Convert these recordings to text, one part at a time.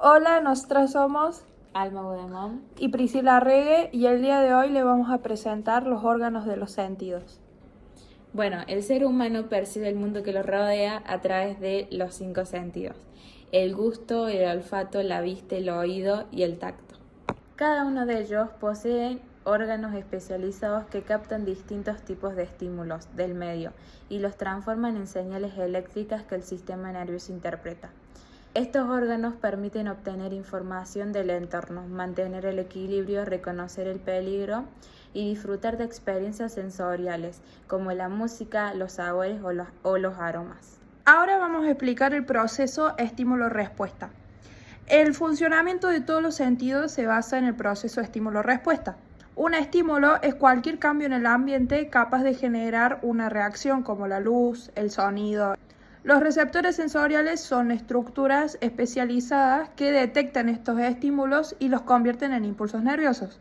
Hola, nosotras somos Alma Budemón. y Priscila Regue y el día de hoy le vamos a presentar los órganos de los sentidos. Bueno, el ser humano percibe el mundo que lo rodea a través de los 5 sentidos: el gusto, el olfato, la vista, el oído y el tacto. Cada uno de ellos posee órganos especializados que captan distintos tipos de estímulos del medio y los transforman en señales eléctricas que el sistema nervioso interpreta. Estos órganos permiten obtener información del entorno, mantener el equilibrio, reconocer el peligro y disfrutar de experiencias sensoriales como la música, los sabores o los aromas. Ahora vamos a explicar el proceso estímulo-respuesta. El funcionamiento de todos los sentidos se basa en el proceso estímulo-respuesta. Un estímulo es cualquier cambio en el ambiente capaz de generar una reacción como la luz, el sonido. Los receptores sensoriales son estructuras especializadas que detectan estos estímulos y los convierten en impulsos nerviosos.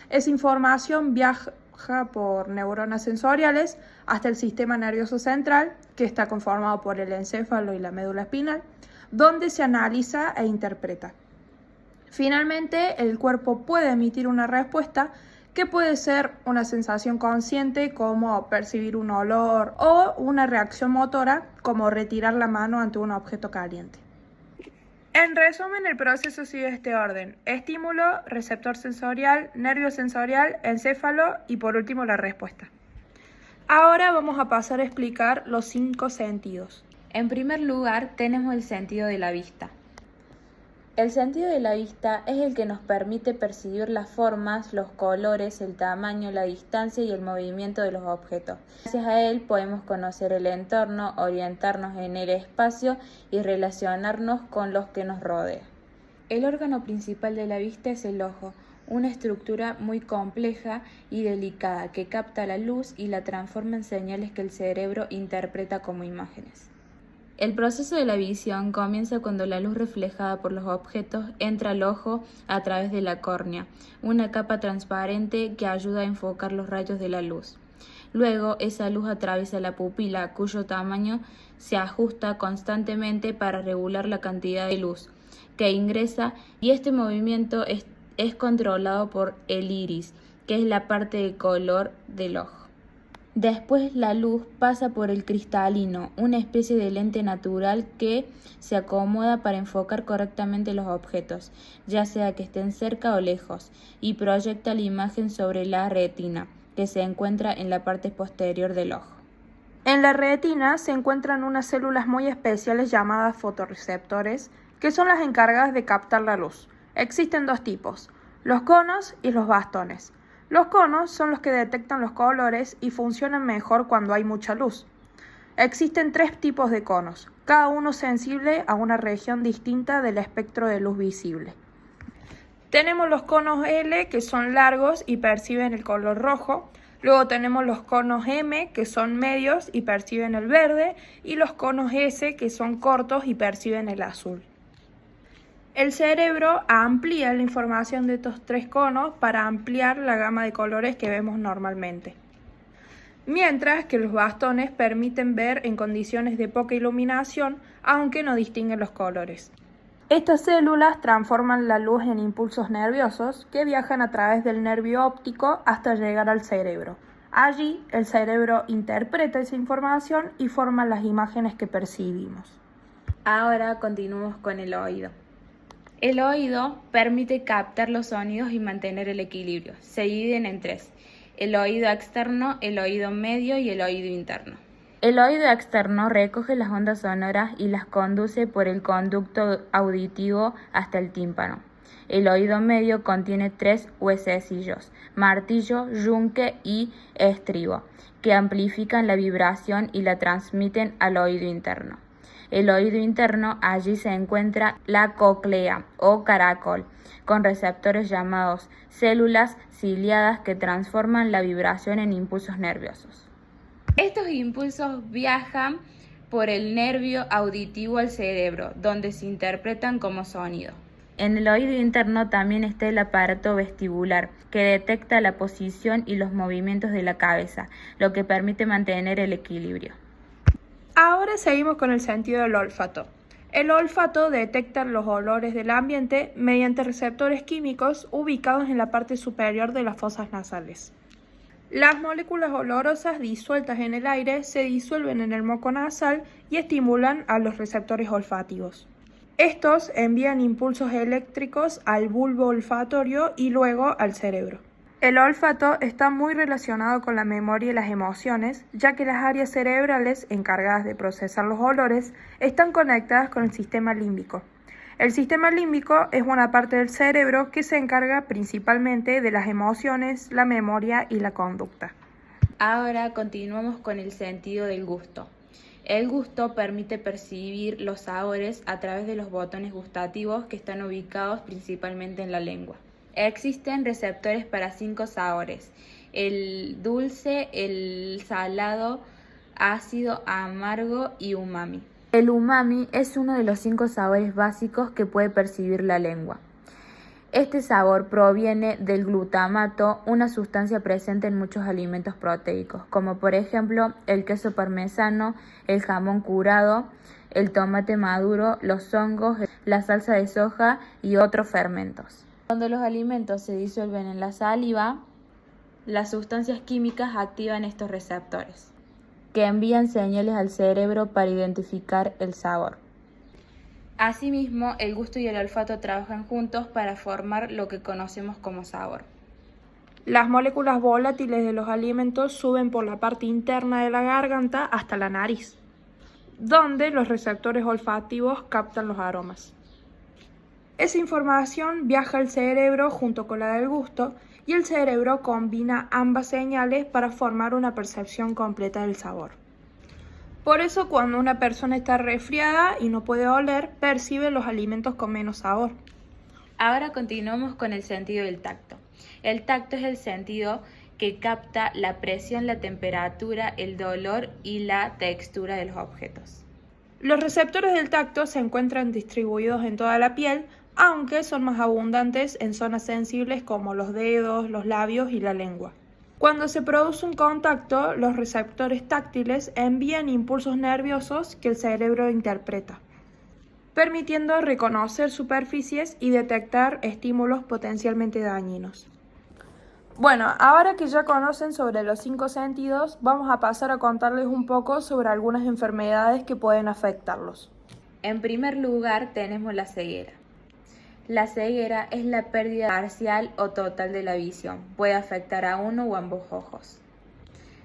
Esa información viaja por neuronas sensoriales hasta el sistema nervioso central, que está conformado por el encéfalo y la médula espinal, donde se analiza e interpreta. Finalmente, el cuerpo puede emitir una respuesta que puede ser una sensación consciente como percibir un olor o una reacción motora como retirar la mano ante un objeto caliente. En resumen, el proceso sigue este orden: estímulo, receptor sensorial, nervio sensorial, encéfalo y por último la respuesta. Ahora vamos a pasar a explicar los 5 sentidos. En primer lugar, tenemos el sentido de la vista. El sentido de la vista es el que nos permite percibir las formas, los colores, el tamaño, la distancia y el movimiento de los objetos. Gracias a él podemos conocer el entorno, orientarnos en el espacio y relacionarnos con los que nos rodea. El órgano principal de la vista es el ojo, una estructura muy compleja y delicada que capta la luz y la transforma en señales que el cerebro interpreta como imágenes. El proceso de la visión comienza cuando la luz reflejada por los objetos entra al ojo a través de la córnea, una capa transparente que ayuda a enfocar los rayos de la luz. Luego, esa luz atraviesa la pupila, cuyo tamaño se ajusta constantemente para regular la cantidad de luz que ingresa, y este movimiento es controlado por el iris, que es la parte de color del ojo. Después la luz pasa por el cristalino, una especie de lente natural que se acomoda para enfocar correctamente los objetos, ya sea que estén cerca o lejos, y proyecta la imagen sobre la retina, que se encuentra en la parte posterior del ojo. En la retina se encuentran unas células muy especiales llamadas fotorreceptores, que son las encargadas de captar la luz. Existen 2 tipos: los conos y los bastones. Los conos son los que detectan los colores y funcionan mejor cuando hay mucha luz. Existen 3 tipos de conos, cada uno sensible a una región distinta del espectro de luz visible. Tenemos los conos L, que son largos y perciben el color rojo. Luego tenemos los conos M, que son medios y perciben el verde, y los conos S, que son cortos y perciben el azul. El cerebro amplía la información de estos 3 conos para ampliar la gama de colores que vemos normalmente. Mientras que los bastones permiten ver en condiciones de poca iluminación, aunque no distinguen los colores. Estas células transforman la luz en impulsos nerviosos que viajan a través del nervio óptico hasta llegar al cerebro. Allí, el cerebro interpreta esa información y forma las imágenes que percibimos. Ahora continuamos con el oído. El oído permite captar los sonidos y mantener el equilibrio. Se dividen en 3: el oído externo, el oído medio y el oído interno. El oído externo recoge las ondas sonoras y las conduce por el conducto auditivo hasta el tímpano. El oído medio contiene 3 huesecillos: martillo, yunque y estribo, que amplifican la vibración y la transmiten al oído interno. El oído interno, allí se encuentra la cóclea o caracol, con receptores llamados células ciliadas que transforman la vibración en impulsos nerviosos. Estos impulsos viajan por el nervio auditivo al cerebro, donde se interpretan como sonido. En el oído interno también está el aparato vestibular, que detecta la posición y los movimientos de la cabeza, lo que permite mantener el equilibrio. Ahora seguimos con el sentido del olfato. El olfato detecta los olores del ambiente mediante receptores químicos ubicados en la parte superior de las fosas nasales. Las moléculas olorosas disueltas en el aire se disuelven en el moco nasal y estimulan a los receptores olfativos. Estos envían impulsos eléctricos al bulbo olfatorio y luego al cerebro. El olfato está muy relacionado con la memoria y las emociones, ya que las áreas cerebrales encargadas de procesar los olores están conectadas con el sistema límbico. El sistema límbico es una parte del cerebro que se encarga principalmente de las emociones, la memoria y la conducta. Ahora continuamos con el sentido del gusto. El gusto permite percibir los sabores a través de los botones gustativos que están ubicados principalmente en la lengua. Existen receptores para 5 sabores: el dulce, el salado, ácido, amargo y umami. El umami es uno de los 5 sabores básicos que puede percibir la lengua. Este sabor proviene del glutamato, una sustancia presente en muchos alimentos proteicos, como por ejemplo el queso parmesano, el jamón curado, el tomate maduro, los hongos, la salsa de soja y otros fermentos. Cuando los alimentos se disuelven en la saliva, las sustancias químicas activan estos receptores, que envían señales al cerebro para identificar el sabor. Asimismo, el gusto y el olfato trabajan juntos para formar lo que conocemos como sabor. Las moléculas volátiles de los alimentos suben por la parte interna de la garganta hasta la nariz, donde los receptores olfativos captan los aromas. Esa información viaja al cerebro junto con la del gusto y el cerebro combina ambas señales para formar una percepción completa del sabor. Por eso cuando una persona está resfriada y no puede oler, percibe los alimentos con menos sabor. Ahora continuamos con el sentido del tacto. El tacto es el sentido que capta la presión, la temperatura, el dolor y la textura de los objetos. Los receptores del tacto se encuentran distribuidos en toda la piel, aunque son más abundantes en zonas sensibles como los dedos, los labios y la lengua. Cuando se produce un contacto, los receptores táctiles envían impulsos nerviosos que el cerebro interpreta, permitiendo reconocer superficies y detectar estímulos potencialmente dañinos. Bueno, ahora que ya conocen sobre los 5 sentidos, vamos a pasar a contarles un poco sobre algunas enfermedades que pueden afectarlos. En primer lugar tenemos la ceguera. La ceguera es la pérdida parcial o total de la visión. Puede afectar a uno o ambos ojos.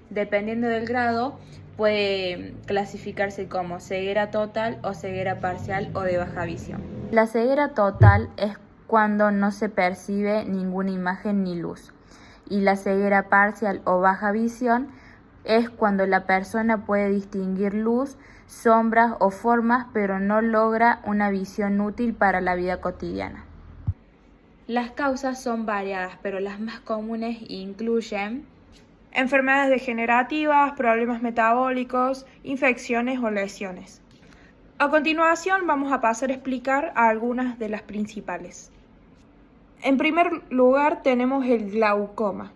Dependiendo del grado, puede clasificarse como ceguera total o ceguera parcial o de baja visión. La ceguera total es cuando no se percibe ninguna imagen ni luz. Y la ceguera parcial o baja visión es cuando la persona puede distinguir luz, sombras o formas, pero no logra una visión útil para la vida cotidiana. Las causas son variadas, pero las más comunes incluyen enfermedades degenerativas, problemas metabólicos, infecciones o lesiones. A continuación vamos a pasar a explicar algunas de las principales. En primer lugar tenemos el glaucoma.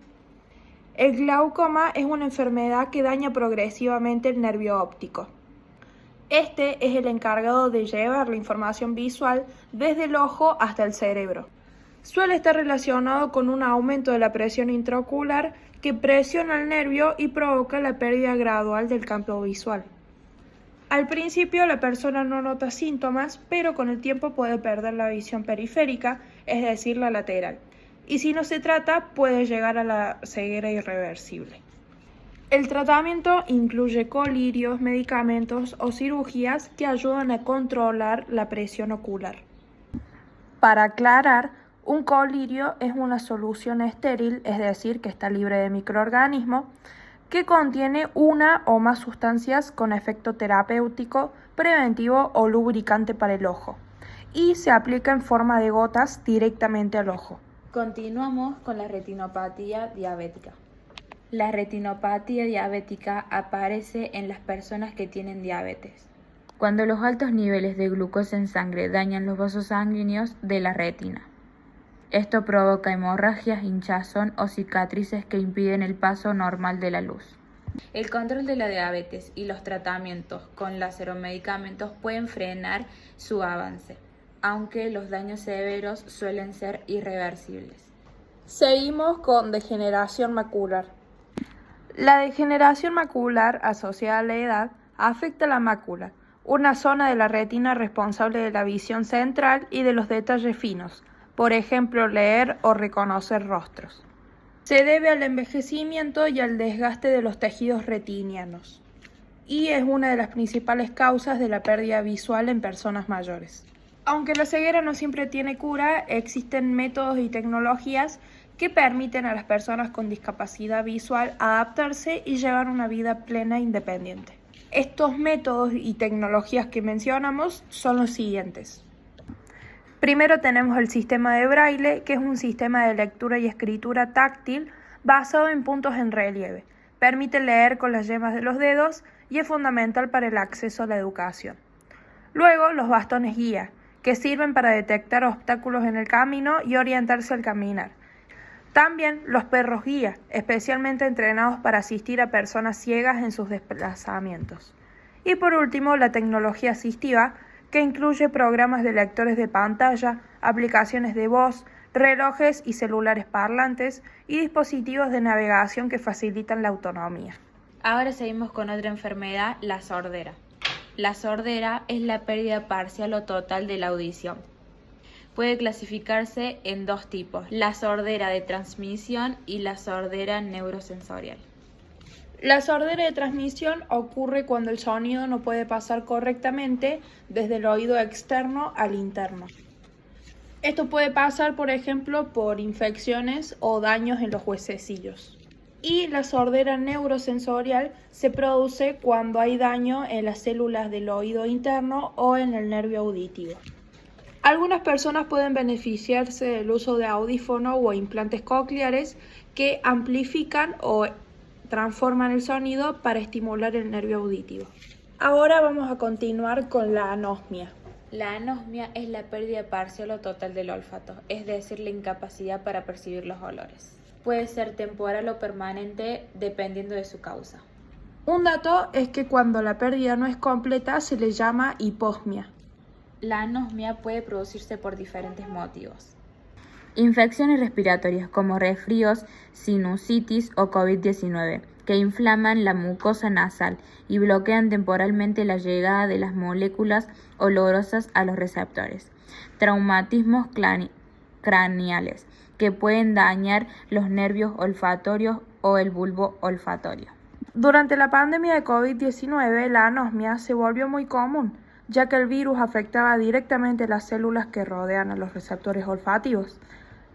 El glaucoma es una enfermedad que daña progresivamente el nervio óptico. Este es el encargado de llevar la información visual desde el ojo hasta el cerebro. Suele estar relacionado con un aumento de la presión intraocular que presiona el nervio y provoca la pérdida gradual del campo visual. Al principio la persona no nota síntomas, pero con el tiempo puede perder la visión periférica, es decir, la lateral. Y si no se trata, puede llegar a la ceguera irreversible. El tratamiento incluye colirios, medicamentos o cirugías que ayudan a controlar la presión ocular. Para aclarar, un colirio es una solución estéril, es decir, que está libre de microorganismos, que contiene una o más sustancias con efecto terapéutico, preventivo o lubricante para el ojo, y se aplica en forma de gotas directamente al ojo. Continuamos con la retinopatía diabética. La retinopatía diabética aparece en las personas que tienen diabetes, cuando los altos niveles de glucosa en sangre dañan los vasos sanguíneos de la retina. Esto provoca hemorragias, hinchazón o cicatrices que impiden el paso normal de la luz. El control de la diabetes y los tratamientos con láser o medicamentos pueden frenar su avance, aunque los daños severos suelen ser irreversibles. Seguimos con degeneración macular. La degeneración macular asociada a la edad afecta la mácula, una zona de la retina responsable de la visión central y de los detalles finos, por ejemplo, leer o reconocer rostros. Se debe al envejecimiento y al desgaste de los tejidos retinianos, y es una de las principales causas de la pérdida visual en personas mayores. Aunque la ceguera no siempre tiene cura, existen métodos y tecnologías que permiten a las personas con discapacidad visual adaptarse y llevar una vida plena e independiente. Estos métodos y tecnologías que mencionamos son los siguientes. Primero tenemos el sistema de Braille, que es un sistema de lectura y escritura táctil basado en puntos en relieve. Permite leer con las yemas de los dedos y es fundamental para el acceso a la educación. Luego, los bastones guía, que sirven para detectar obstáculos en el camino y orientarse al caminar. También los perros guía, especialmente entrenados para asistir a personas ciegas en sus desplazamientos. Y por último, la tecnología asistiva, que incluye programas de lectores de pantalla, aplicaciones de voz, relojes y celulares parlantes y dispositivos de navegación que facilitan la autonomía. Ahora seguimos con otra enfermedad, la sordera. La sordera es la pérdida parcial o total de la audición. Puede clasificarse en dos tipos, la sordera de transmisión y la sordera neurosensorial. La sordera de transmisión ocurre cuando el sonido no puede pasar correctamente desde el oído externo al interno. Esto puede pasar, por ejemplo, por infecciones o daños en los huesecillos. Y la sordera neurosensorial se produce cuando hay daño en las células del oído interno o en el nervio auditivo. Algunas personas pueden beneficiarse del uso de audífonos o implantes cocleares que amplifican o transforman el sonido para estimular el nervio auditivo. Ahora vamos a continuar con la anosmia. La anosmia es la pérdida parcial o total del olfato, es decir, la incapacidad para percibir los olores. Puede ser temporal o permanente dependiendo de su causa. Un dato es que cuando la pérdida no es completa se le llama hiposmia. La anosmia puede producirse por diferentes motivos. Infecciones respiratorias como resfríos, sinusitis o COVID-19, que inflaman la mucosa nasal y bloquean temporalmente la llegada de las moléculas olorosas a los receptores. Traumatismos craneales, que pueden dañar los nervios olfatorios o el bulbo olfatorio. Durante la pandemia de COVID-19, la anosmia se volvió muy común, ya que el virus afectaba directamente las células que rodean a los receptores olfativos.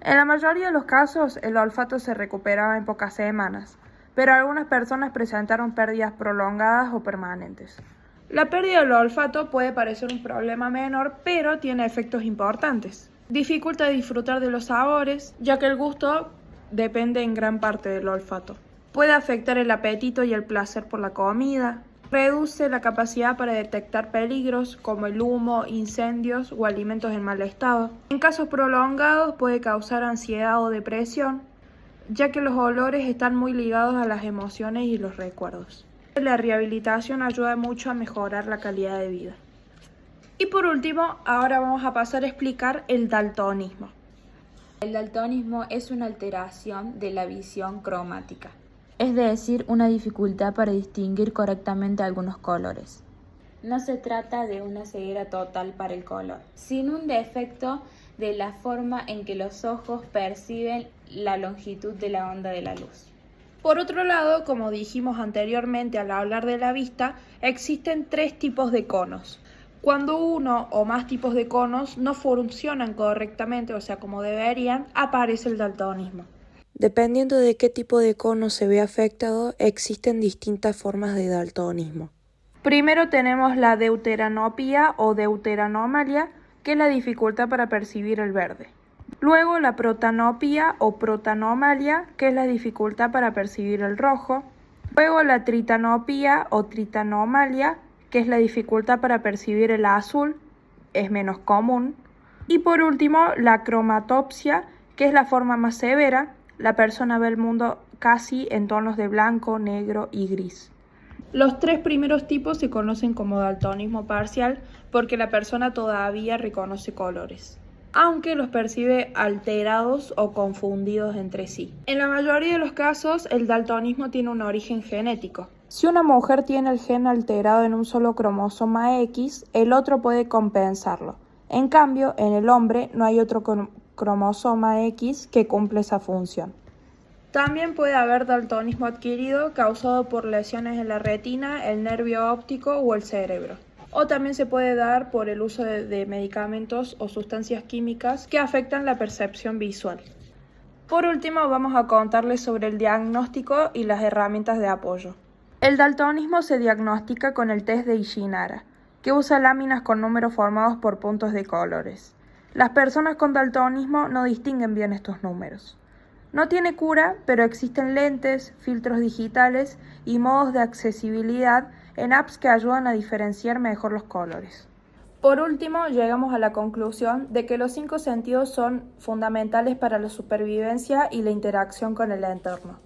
En la mayoría de los casos, el olfato se recuperaba en pocas semanas, pero algunas personas presentaron pérdidas prolongadas o permanentes. La pérdida del olfato puede parecer un problema menor, pero tiene efectos importantes. Dificulta disfrutar de los sabores, ya que el gusto depende en gran parte del olfato. Puede afectar el apetito y el placer por la comida. Reduce la capacidad para detectar peligros como el humo, incendios o alimentos en mal estado. En casos prolongados puede causar ansiedad o depresión, ya que los olores están muy ligados a las emociones y los recuerdos. La rehabilitación ayuda mucho a mejorar la calidad de vida. Y por último, ahora vamos a pasar a explicar el daltonismo. El daltonismo es una alteración de la visión cromática, es decir, una dificultad para distinguir correctamente algunos colores. No se trata de una ceguera total para el color, sino un defecto de la forma en que los ojos perciben la longitud de la onda de la luz. Por otro lado, como dijimos anteriormente al hablar de la vista, existen 3 tipos de conos. Cuando uno o más tipos de conos no funcionan correctamente, o sea, como deberían, aparece el daltonismo. Dependiendo de qué tipo de cono se ve afectado, existen distintas formas de daltonismo. Primero tenemos la deuteranopía o deuteranomalia, que es la dificultad para percibir el verde. Luego la protanopía o protanomalia, que es la dificultad para percibir el rojo. Luego la tritanopía o tritanomalia, que es la dificultad para percibir el azul, es menos común. Y por último la cromatopsia, que es la forma más severa. La persona ve el mundo casi en tonos de blanco, negro y gris. Los 3 primeros tipos se conocen como daltonismo parcial porque la persona todavía reconoce colores, aunque los percibe alterados o confundidos entre sí. En la mayoría de los casos, el daltonismo tiene un origen genético. Si una mujer tiene el gen alterado en un solo cromosoma X, el otro puede compensarlo. En cambio, en el hombre no hay otro cromosoma X que cumple esa función. También puede haber daltonismo adquirido causado por lesiones en la retina, el nervio óptico o el cerebro. O también se puede dar por el uso de medicamentos o sustancias químicas que afectan la percepción visual. Por último, vamos a contarles sobre el diagnóstico y las herramientas de apoyo. El daltonismo se diagnostica con el test de Ishihara, que usa láminas con números formados por puntos de colores. Las personas con daltonismo no distinguen bien estos números. No tiene cura, pero existen lentes, filtros digitales y modos de accesibilidad en apps que ayudan a diferenciar mejor los colores. Por último, llegamos a la conclusión de que los 5 sentidos son fundamentales para la supervivencia y la interacción con el entorno.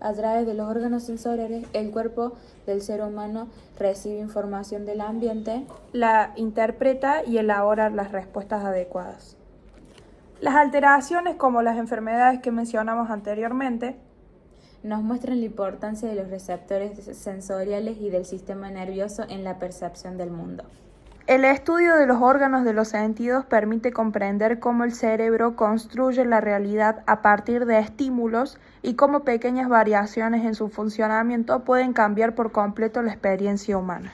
A través de los órganos sensoriales, el cuerpo del ser humano recibe información del ambiente, la interpreta y elabora las respuestas adecuadas. Las alteraciones, como las enfermedades que mencionamos anteriormente, nos muestran la importancia de los receptores sensoriales y del sistema nervioso en la percepción del mundo. El estudio de los órganos de los sentidos permite comprender cómo el cerebro construye la realidad a partir de estímulos y cómo pequeñas variaciones en su funcionamiento pueden cambiar por completo la experiencia humana.